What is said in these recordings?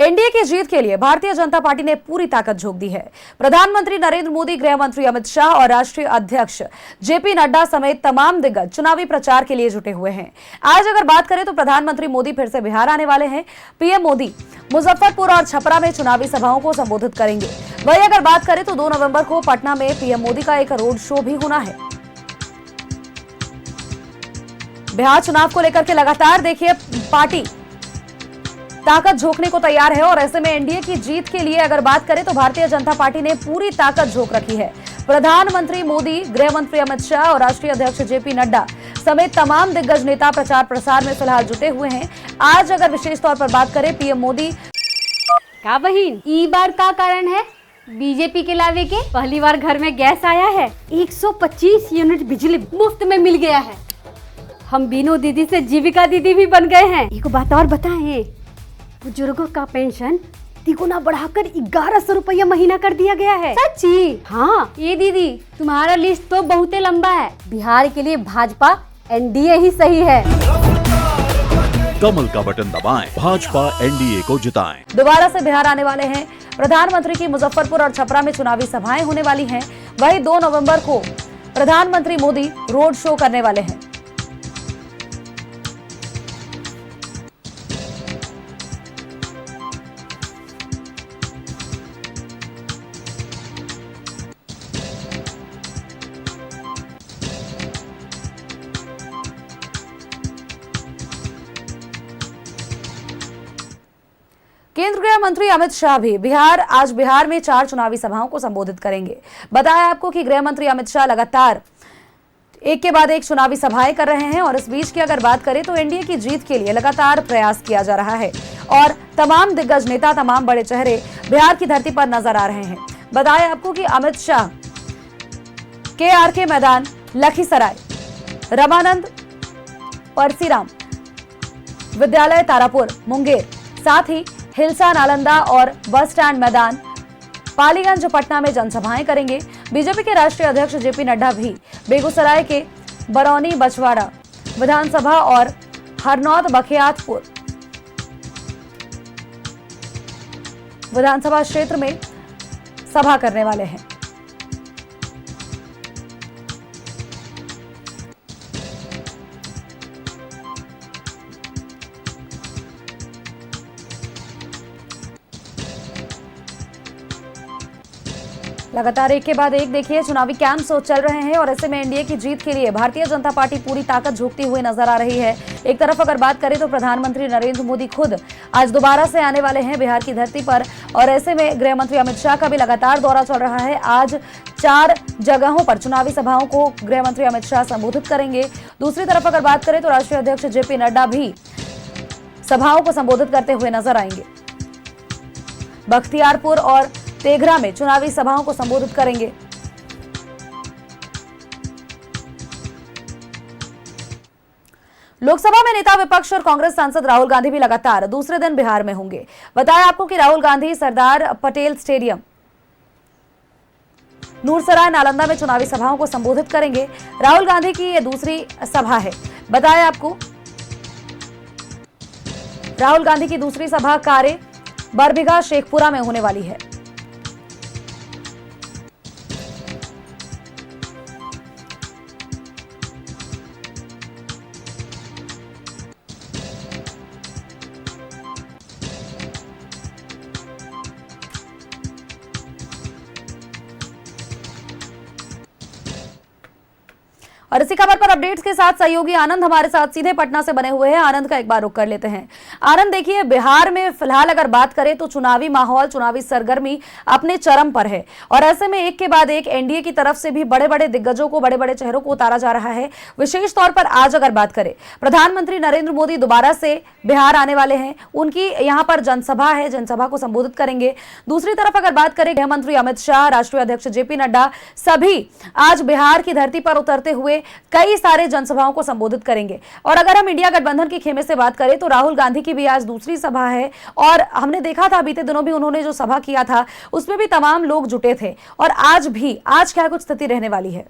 NDA की जीत के लिए भारतीय जनता पार्टी ने पूरी ताकत झोंक दी है। प्रधानमंत्री नरेंद्र मोदी, गृह मंत्री अमित शाह और राष्ट्रीय अध्यक्ष जेपी नड्डा समेत तमाम दिग्गज चुनावी प्रचार के लिए जुटे हुए हैं। आज अगर बात करें तो प्रधानमंत्री मोदी फिर से बिहार आने वाले हैं। पीएम मोदी मुजफ्फरपुर और छपरा में चुनावी सभाओं को संबोधित करेंगे। वहीं अगर बात करें तो 2 नवंबर को पटना में पीएम मोदी का एक रोड शो भी होना है। बिहार चुनाव को लेकर के लगातार देखिए पार्टी ताकत झोंकने को तैयार है और ऐसे में एनडीए की जीत के लिए अगर बात करें तो भारतीय जनता पार्टी ने पूरी ताकत झोंक रखी है। प्रधानमंत्री मोदी, गृह मंत्री अमित शाह और राष्ट्रीय अध्यक्ष जेपी नड्डा समेत तमाम दिग्गज नेता प्रचार प्रसार में फिलहाल जुटे हुए हैं। आज अगर विशेष तौर पर बात करें पीएम मोदी का बहिन ई बार का कारण है बीजेपी के लावे के पहली बार घर में गैस आया है। 125 यूनिट बिजली मुफ्त में मिल गया है। हम बीनू दीदी से जीविका दीदी भी बन गए हैं। एक बात और बताएं, बुजुर्गों का पेंशन तिगुना बढ़ाकर 1100 रुपया महीना कर दिया गया है। सच्ची? हाँ। ये दीदी तुम्हारा लिस्ट तो बहुत लंबा है। बिहार के लिए भाजपा एनडीए ही सही है। कमल का बटन दबाएं, भाजपा एनडीए को जिताएं। दोबारा से बिहार आने वाले हैं। प्रधानमंत्री की मुजफ्फरपुर और छपरा में चुनावी सभाएं होने वाली हैं। वहीं 2 नवंबर को प्रधानमंत्री मोदी रोड शो करने वाले हैं। केंद्रीय गृह मंत्री अमित शाह भी आज बिहार में 4 चुनावी सभाओं को संबोधित करेंगे। बताया आपको कि गृह मंत्री अमित शाह लगातार एक के बाद एक चुनावी सभाएं कर रहे हैं और इस बीच की अगर बात करें तो एनडीए की जीत के लिए लगातार प्रयास किया जा रहा है और तमाम दिग्गज नेता, तमाम बड़े चेहरे बिहार की धरती पर नजर आ रहे हैं। बताया आपको कि अमित शाह के मैदान, लखीसराय, रमानंद परसीराम विद्यालय तारापुर, मुंगेर, साथ ही हिलसा, नालंदा और बस स्टैंड मैदान, पालीगंज, पटना में जनसभाएं करेंगे। बीजेपी के राष्ट्रीय अध्यक्ष जेपी नड्डा भी बेगूसराय के बरौनी, बछवाड़ा विधानसभा और हरनौत, बखियातपुर विधानसभा क्षेत्र में सभा करने वाले हैं। लगातार एक के बाद एक देखिए चुनावी कैंप्स चल रहे हैं और ऐसे में एनडीए की जीत के लिए भारतीय जनता पार्टी पूरी ताकत झोंकती हुई नजर आ रही है। एक तरफ अगर बात करें तो प्रधानमंत्री नरेंद्र मोदी खुद आज दोबारा से आने वाले हैं बिहार की धरती पर और ऐसे में गृह मंत्री अमित शाह का भी लगातार दौरा चल रहा है। आज 4 जगहों पर चुनावी सभाओं को गृह मंत्री अमित शाह संबोधित करेंगे। दूसरी तरफ अगर बात करें तो राष्ट्रीय अध्यक्ष जेपी नड्डा भी सभाओं को संबोधित करते हुए नजर आएंगे। बख्तियारपुर और तेघरा में चुनावी सभाओं को संबोधित करेंगे। लोकसभा में नेता विपक्ष और कांग्रेस सांसद राहुल गांधी भी लगातार दूसरे दिन बिहार में होंगे। बताया आपको कि राहुल गांधी सरदार पटेल स्टेडियम, नूरसराय, नालंदा में चुनावी सभाओं को संबोधित करेंगे। राहुल गांधी की यह दूसरी सभा है। बताया आपको राहुल गांधी की दूसरी सभा कारे, बरबीघा, शेखपुरा में होने वाली है। और इसी खबर पर अपडेट्स के साथ सहयोगी आनंद हमारे साथ सीधे पटना से बने हुए हैं। आनंद का एक बार रुख कर लेते हैं। आनंद, देखिए बिहार में फिलहाल अगर बात करें तो चुनावी माहौल, चुनावी सरगर्मी अपने चरम पर है और ऐसे में एक के बाद एक एनडीए की तरफ से भी बड़े बड़े दिग्गजों को, बड़े बड़े चेहरों को उतारा जा रहा है। विशेष तौर पर आज अगर बात करें, प्रधानमंत्री नरेंद्र मोदी दोबारा से बिहार आने वाले हैं। उनकी यहाँ पर जनसभा है, जनसभा को संबोधित करेंगे। दूसरी तरफ अगर बात करें गृह मंत्री अमित शाह, राष्ट्रीय अध्यक्ष जेपी नड्डा सभी आज बिहार की धरती पर उतरते हुए कई सारे जनसभाओं को संबोधित करेंगे। और अगर हम इंडिया गठबंधन के खेमे से बात करें तो राहुल गांधी की भी आज दूसरी सभा है और हमने देखा था बीते दिनों भी उन्होंने जो सभा किया था उसमें भी तमाम लोग जुटे थे और आज क्या कुछ स्थिति रहने वाली है?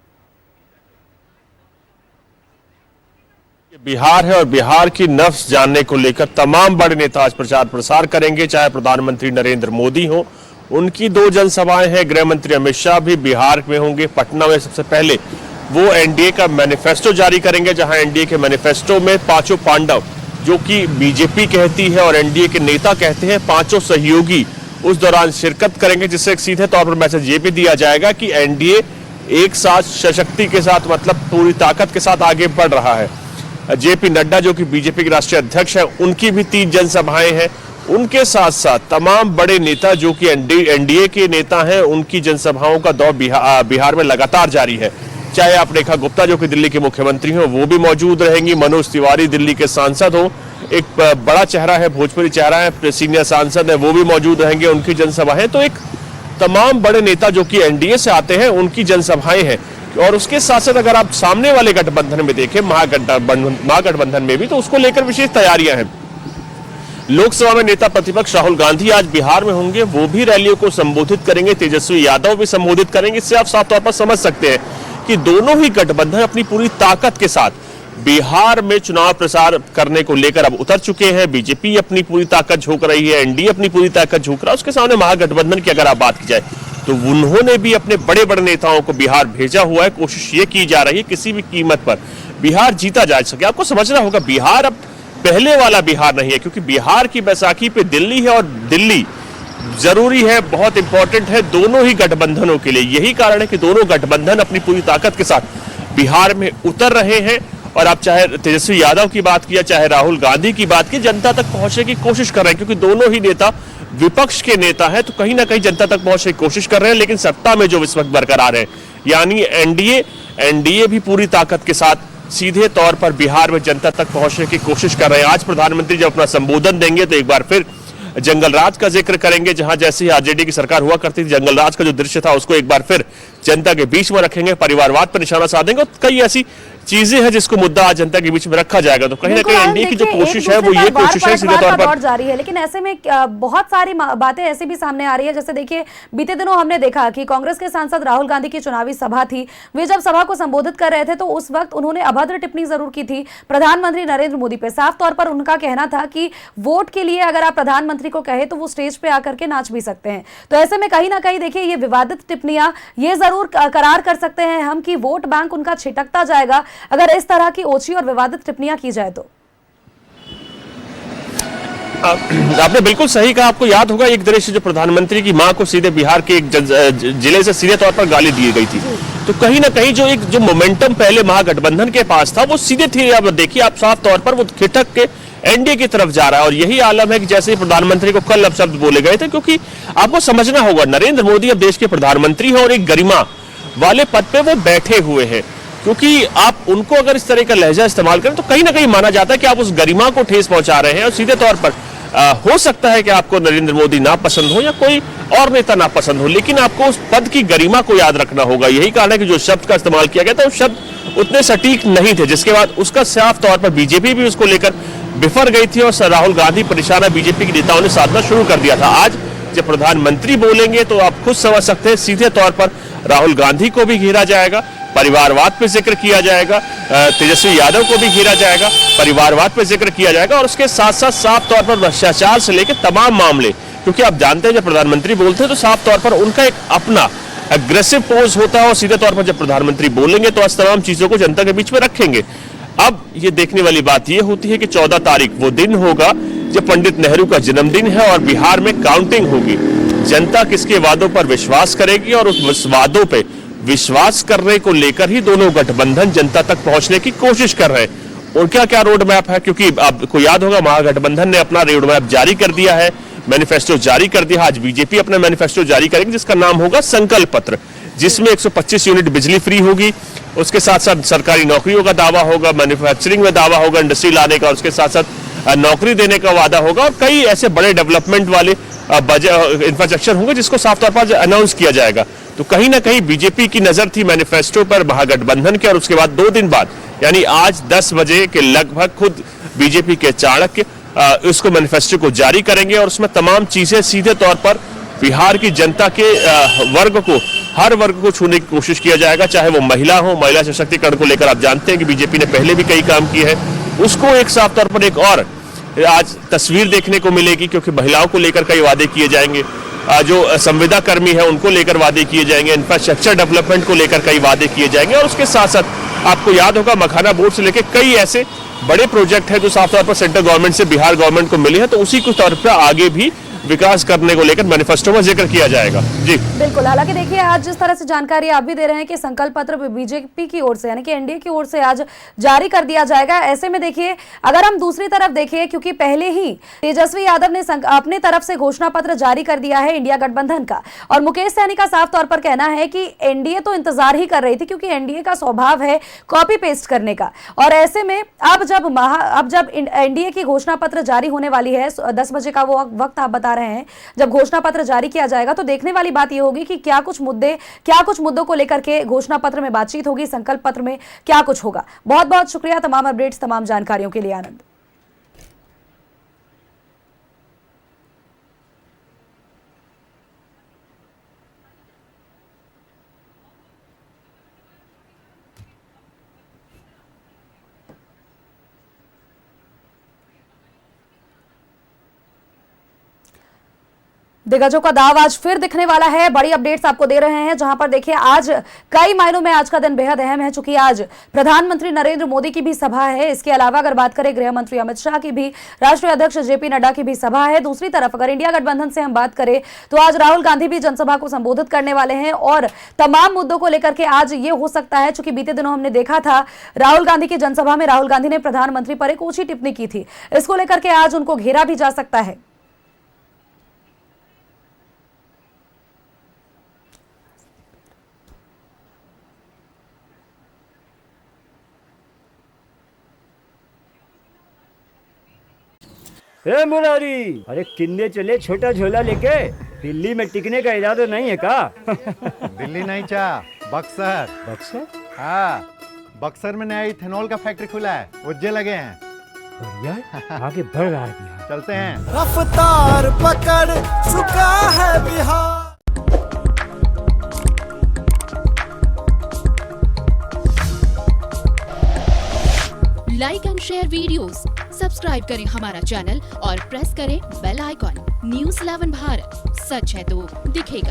बिहार है और बिहार की नफ्स जानने को लेकर तमाम बड़े नेता आज प्रचार प्रसार करेंगे, चाहे प्रधानमंत्री नरेंद्र मोदी हो, उनकी 2 जनसभाएं हैं। गृह मंत्री अमित शाह भी बिहार में होंगे। पटना में सबसे पहले वो एनडीए का मैनिफेस्टो जारी करेंगे, जहां एनडीए के मैनिफेस्टो में पांचों पांडव, जो कि बीजेपी कहती है और एनडीए के नेता कहते हैं, पांचों सहयोगी उस दौरान शिरकत करेंगे, जिससे एक सीधे तौर पर मैसेज ये भी दिया जाएगा कि एनडीए एक साथ सशक्ति के साथ, मतलब पूरी ताकत के साथ आगे बढ़ रहा है। जेपी नड्डा जो कि बीजेपी के राष्ट्रीय अध्यक्ष हैं, उनकी भी 3 जनसभाएं हैं। उनके साथ साथ तमाम बड़े नेता जो कि एनडीए के नेता हैं, उनकी जनसभाओं का दौर बिहार में लगातार जारी है। चाहे आप रेखा गुप्ता जो कि दिल्ली के मुख्यमंत्री हो, वो भी मौजूद रहेंगी। मनोज तिवारी दिल्ली के सांसद हो, एक बड़ा चेहरा है, भोजपुरी चेहरा है, सीनियर सांसद है, वो भी मौजूद रहेंगे, उनकी जनसभाएं। तो एक तमाम बड़े नेता जो कि एनडीए से आते हैं, उनकी जनसभाएं हैं। और उसके साथ साथ अगर आप सामने वाले गठबंधन में देखें, महागठबंधन में भी, तो उसको लेकर विशेष तैयारियां हैं। लोकसभा में नेता प्रतिपक्ष राहुल गांधी आज बिहार में होंगे, वो भी रैलियों को संबोधित करेंगे। तेजस्वी यादव भी संबोधित करेंगे। इससे आप साफ तौर पर समझ सकते हैं कि दोनों ही गठबंधन अपनी पूरी ताकत के साथ बिहार में चुनाव प्रचार करने को लेकर अब उतर चुके हैं। बीजेपी अपनी पूरी ताकत झोंक रही है, एनडीए अपनी पूरी ताकत झोंक रहा है। उसके सामने महागठबंधन की अगर आप बात की जाए तो उन्होंने भी अपने बड़े बड़े नेताओं को बिहार भेजा हुआ है। कोशिश ये की जा रही है किसी भी कीमत पर बिहार जीता जा सके। आपको समझना होगा, बिहार अब पहले वाला बिहार नहीं है, क्योंकि बिहार की बैसाखी पे दिल्ली है और दिल्ली जरूरी है, बहुत इंपॉर्टेंट है दोनों ही गठबंधनों के लिए। यही कारण है कि दोनों गठबंधन अपनी पूरी ताकत के साथ बिहार में उतर रहे हैं। और आप चाहे तेजस्वी यादव की बात किया, चाहे राहुल गांधी की बात की, जनता तक पहुंचने की कोशिश कर रहे हैं, क्योंकि दोनों ही नेता विपक्ष के नेता हैं, तो कहीं ना कहीं जनता तक पहुंचने की कोशिश कर रहे हैं। लेकिन सत्ता में जो इस वक्त बरकरार है, यानी एनडीए भी पूरी ताकत के साथ सीधे तौर पर बिहार में जनता तक पहुंचने की कोशिश कर रहे हैं। आज प्रधानमंत्री जब अपना संबोधन देंगे तो एक बार फिर जंगल राज का जिक्र करेंगे, जहां जैसे ही आरजेडी की सरकार हुआ करती थी, जंगल राज का जो दृश्य था उसको एक बार फिर जनता के बीच में रखेंगे, परिवारवाद पर निशाना साधेंगे और कई ऐसी चीजें हैं जिसको मुद्दा आज जनता के बीच में रखा जाएगा। तो कहीं ना कहीं एनडीए की जो कोशिश है वो ये कोशिश है सीधे तौर पर जारी है। लेकिन ऐसे में बहुत सारी बातें ऐसी भी सामने आ रही है, जैसे देखिए बीते दिनों हमने देखा कि कांग्रेस के सांसद राहुल गांधी की चुनावी सभा थी। वे जब सभा को संबोधित कर रहे थे तो उस वक्त उन्होंने अभद्र टिप्पणी जरूर की थी प्रधानमंत्री नरेंद्र मोदी पे। साफ तौर पर उनका कहना था कि वोट के लिए अगर आप प्रधानमंत्री को कहे तो वो स्टेज पे आकर के नाच भी सकते हैं। तो ऐसे में कहीं ना कहीं देखिए ये विवादित टिप्पणियां ये जरूर करार कर सकते हैं हम कि वोट बैंक उनका छिटकता जाएगा अगर इस तरह की ओछी और विवादित टिप्पणियां की जाए तो। आपने बिल्कुल सही कहा। आपको याद होगा एक दृश्य जो प्रधानमंत्री की मां को सीधे बिहार के एक जिले से सीधे तौर पर गाली दी गई थी। तो कहीं ना कहीं जो मोमेंटम पहले महागठबंधन के पास था वो सीधे थी। अब देखिए आप साफ तौर पर वो खिटक के एनडीए की तरफ जा रहा है। और यही आलम है कि जैसे ही प्रधानमंत्री को कल अपशब्द बोले गए थे, क्योंकि आपको समझना होगा नरेंद्र मोदी अब देश के प्रधानमंत्री हैं और एक गरिमा वाले पद पे वो बैठे हुए हैं। क्योंकि आप उनको अगर इस तरह का लहजा इस्तेमाल करें तो कहीं ना कहीं माना जाता है कि आप उस गरिमा को ठेस पहुंचा रहे हैं। और सीधे तौर पर हो सकता है कि आपको नरेंद्र मोदी ना पसंद हो या कोई और नेता ना पसंद हो, लेकिन आपको उस पद की गरिमा को याद रखना होगा। यही कारण है कि जो शब्द का इस्तेमाल किया गया था वो शब्द उतने सटीक नहीं थे, जिसके बाद उसका साफ तौर पर बीजेपी भी उसको लेकर बिफर गई थी और राहुल गांधी पर निशाना बीजेपी के नेताओं ने साधना शुरू कर दिया था। आज जब प्रधानमंत्री बोलेंगे तो आप खुद समझ सकते हैं सीधे तौर पर राहुल गांधी को भी घेरा जाएगा, परिवारवाद पे जिक्र किया जाएगा, तेजस्वी यादव को भी घेरा जाएगा, परिवारवाद पे जिक्र किया जाएगा और उसके साथ साथ साफ तौर पर भ्रष्टाचार से लेकर तमाम मामले। क्योंकि आप जानते हैं जब प्रधानमंत्री बोलते हैं तो साफ तौर पर उनका एक अपना एग्रेसिव पोज होता है और सीधे तौर पर जब प्रधानमंत्री बोलेंगे तो आज तमाम चीजों को जनता के बीच में रखेंगे। अब ये देखने वाली बात ये होती है कि 14 तारीख वो दिन होगा जब पंडित नेहरू का जन्मदिन है और बिहार में काउंटिंग होगी। जनता किसके वादों पर विश्वास करेगी और उस वादों पे विश्वास करने को लेकर ही दोनों गठबंधन जनता तक पहुंचने की कोशिश कर रहे हैं। उनका क्या रोड मैप है, क्योंकि आपको याद होगा महागठबंधन ने अपना रोड मैप जारी कर दिया है, मैनिफेस्टो जारी कर दिया। आज बीजेपी अपना मैनिफेस्टो जारी करेगी जिसका नाम होगा संकल्प पत्र, जिसमें 125 यूनिट बिजली फ्री होगी। उसके साथ साथ सरकारी नौकरियों का दावा होगा, मैन्युफैक्चरिंग में दावा होगा, इंडस्ट्री लाने का, उसके साथ साथ नौकरी देने का वादा होगा और कई ऐसे बड़े डेवलपमेंट वाले बजट इंफ्रास्ट्रक्चर होंगे जिसको साफ तौर पर अनाउंस किया जाएगा। तो कहीं ना कहीं बीजेपी की नजर थी मैनिफेस्टो पर महागठबंधन के और उसके बाद 2 दिन बाद यानी आज 10 बजे के लगभग खुद बीजेपी के चाणक्य इसको मैनिफेस्टो को जारी करेंगे और उसमें तमाम चीजें सीधे तौर पर बिहार की जनता के हर वर्ग को छूने की कोशिश किया जाएगा, चाहे वो महिला हो। महिला सशक्तिकरण को लेकर आप जानते हैं कि बीजेपी ने पहले भी कई काम किए हैं। उसको एक साफ तौर पर एक और आज तस्वीर देखने को मिलेगी, क्योंकि महिलाओं को लेकर कई वादे किए जाएंगे, जो संविदा कर्मी है उनको लेकर वादे किए जाएंगे, इंफ्रास्ट्रक्चर डेवलपमेंट को लेकर कई वादे किए जाएंगे। और उसके साथ साथ आपको याद होगा मखाना बोर्ड से लेकर कई ऐसे बड़े प्रोजेक्ट हैं जो साफ तौर पर सेंट्रल गवर्नमेंट से बिहार गवर्नमेंट को मिले हैं, तो उसी के तौर पर आगे भी विकास करने को लेकर मैनिफेस्टो में जिक्र किया जाएगा। जी बिल्कुल। हालांकि देखिए आज जिस तरह से जानकारी आप भी दे रहे हैं कि संकल्प पत्र बीजेपी की ओर से यानी कि एनडीए की ओर से आज जारी कर दिया जाएगा। ऐसे में देखिए अगर हम दूसरी तरफ देखें, क्योंकि पहले ही तेजस्वी यादव ने अपने तरफ से घोषणा पत्र जारी कर दिया है इंडिया गठबंधन का, और मुकेश सहनी का साफ तौर पर कहना है कि एनडीए तो इंतजार ही कर रही थी, क्योंकि एनडीए का स्वभाव है कॉपी पेस्ट करने का। और ऐसे में अब जब एनडीए की घोषणा पत्र जारी होने वाली है, 10 बजे का वो वक्त आप बता रहे हैं जब घोषणा पत्र जारी किया जाएगा, तो देखने वाली बात यह होगी कि क्या कुछ मुद्दों को लेकर के घोषणा पत्र में बातचीत होगी, संकल्प पत्र में क्या कुछ होगा। बहुत बहुत शुक्रिया तमाम अपडेट्स, तमाम जानकारियों के लिए आनंद। दिग्गजों का दाव आज फिर दिखने वाला है। बड़ी अपडेट्स आपको दे रहे हैं, जहां पर देखिए आज कई मायनों में आज का दिन बेहद अहम है, चूंकि आज प्रधानमंत्री नरेंद्र मोदी की भी सभा है। इसके अलावा अगर बात करें गृह मंत्री अमित शाह की भी, राष्ट्रीय अध्यक्ष जेपी नड्डा की भी सभा है। दूसरी तरफ अगर इंडिया गठबंधन से हम बात करें तो आज राहुल गांधी भी जनसभा को संबोधित करने वाले हैं, और तमाम मुद्दों को लेकर के आज ये हो सकता है, चूंकि बीते दिनों हमने देखा था राहुल गांधी की जनसभा में राहुल गांधी ने प्रधानमंत्री पर एक ऊंची टिप्पणी की थी, इसको लेकर के आज उनको घेरा भी जा सकता है। हे मुरारी, अरे किन्ने चले छोटा झोला लेके? दिल्ली में टिकने का इरादा नहीं है का? दिल्ली नहीं चा, बक्सर। बक्सर? हाँ, बक्सर में नया इथेनॉल का फैक्ट्री खुला है, उज्जे लगे हैं। बढ़िया, आगे बढ़ रहा है बिहार। चलते हैं। रफ्तार पकड़ चुका है Bihar. Like and share videos, subscribe करें हमारा चैनल और प्रेस करें बेल आइकॉन। न्यूज़ 11 भारत, सच है तो दिखेगा।